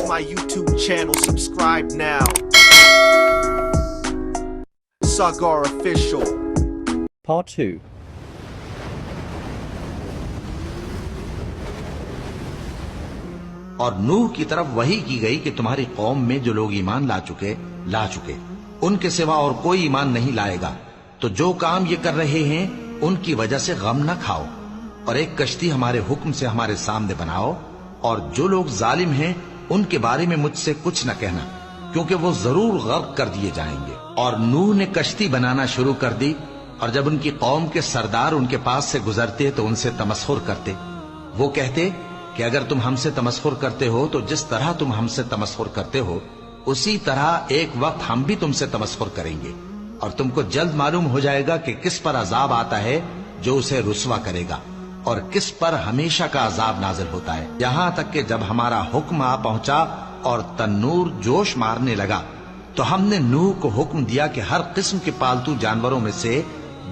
my YouTube channel, subscribe now. Sagar Official. Part 2. اور نوح کی طرف وحی کی گئی کہ تمہاری قوم میں جو لوگ ایمان لا چکے ان کے سوا اور کوئی ایمان نہیں لائے گا، تو جو کام یہ کر رہے ہیں ان کی وجہ سے غم نہ کھاؤ، اور ایک کشتی ہمارے حکم سے ہمارے سامنے بناؤ، اور جو لوگ ظالم ہیں ان کے بارے میں مجھ سے کچھ نہ کہنا، کیونکہ وہ ضرور غرق کر دیے جائیں گے۔ اور نوح نے کشتی بنانا شروع کر دی، اور جب ان کی قوم کے سردار ان کے پاس سے گزرتے تو ان سے تمسخر کرتے۔ وہ کہتے کہ اگر تم ہم سے تمسخر کرتے ہو تو جس طرح تم ہم سے تمسخر کرتے ہو اسی طرح ایک وقت ہم بھی تم سے تمسخر کریں گے، اور تم کو جلد معلوم ہو جائے گا کہ کس پر عذاب آتا ہے جو اسے رسوا کرے گا، اور کس پر ہمیشہ کا عذاب نازل ہوتا ہے، یہاں تک کہ جب ہمارا حکم آ پہنچا اور تنور جوش مارنے لگا تو ہم نے نوح کو حکم دیا کہ ہر قسم کے پالتو جانوروں میں سے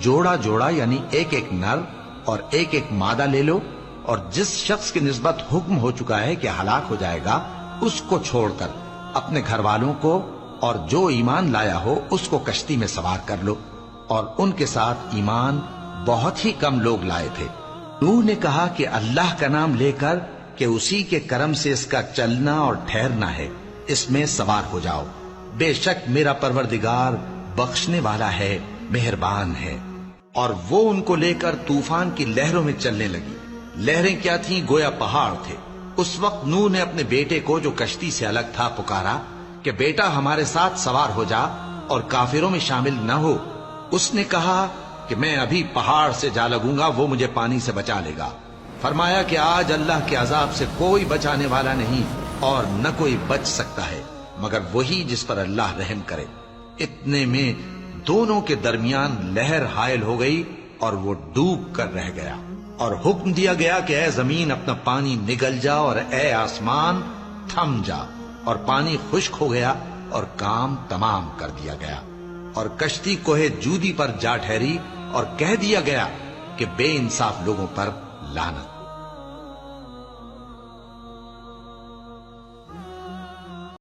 جوڑا جوڑا یعنی ایک ایک نر اور ایک ایک مادہ لے لو، اور جس شخص کی نسبت حکم ہو چکا ہے کہ ہلاک ہو جائے گا اس کو چھوڑ کر اپنے گھر والوں کو اور جو ایمان لایا ہو اس کو کشتی میں سوار کر لو، اور ان کے ساتھ ایمان بہت ہی کم لوگ لائے تھے۔ نوح نے کہا کہ اللہ کا نام لے کر کہ اسی کے کرم سے اس کا چلنا اور ٹھہرنا ہے، اس میں سوار ہو جاؤ، بے شک میرا پروردگار بخشنے والا ہے، مہربان ہے۔ اور وہ ان کو لے کر طوفان کی لہروں میں چلنے لگی۔ لہریں کیا تھیں؟ گویا پہاڑ تھے۔ اس وقت نوح نے اپنے بیٹے کو جو کشتی سے الگ تھا پکارا کہ بیٹا ہمارے ساتھ سوار ہو جا اور کافروں میں شامل نہ ہو۔ اس نے کہا کہ میں ابھی پہاڑ سے جا لگوں گا، وہ مجھے پانی سے بچا لے گا۔ فرمایا کہ آج اللہ کے عذاب سے کوئی بچانے والا نہیں اور نہ کوئی بچ سکتا ہے مگر وہی جس پر اللہ رحم کرے۔ اتنے میں دونوں کے درمیان لہر حائل ہو گئی اور وہ ڈوب کر رہ گیا، اور حکم دیا گیا کہ اے زمین اپنا پانی نگل جا اور اے آسمان تھم جا، اور پانی خشک ہو گیا اور کام تمام کر دیا گیا، اور کشتی کوہ جودی پر جا ٹھہری، اور کہہ دیا گیا کہ بے انصاف لوگوں پر لعنت۔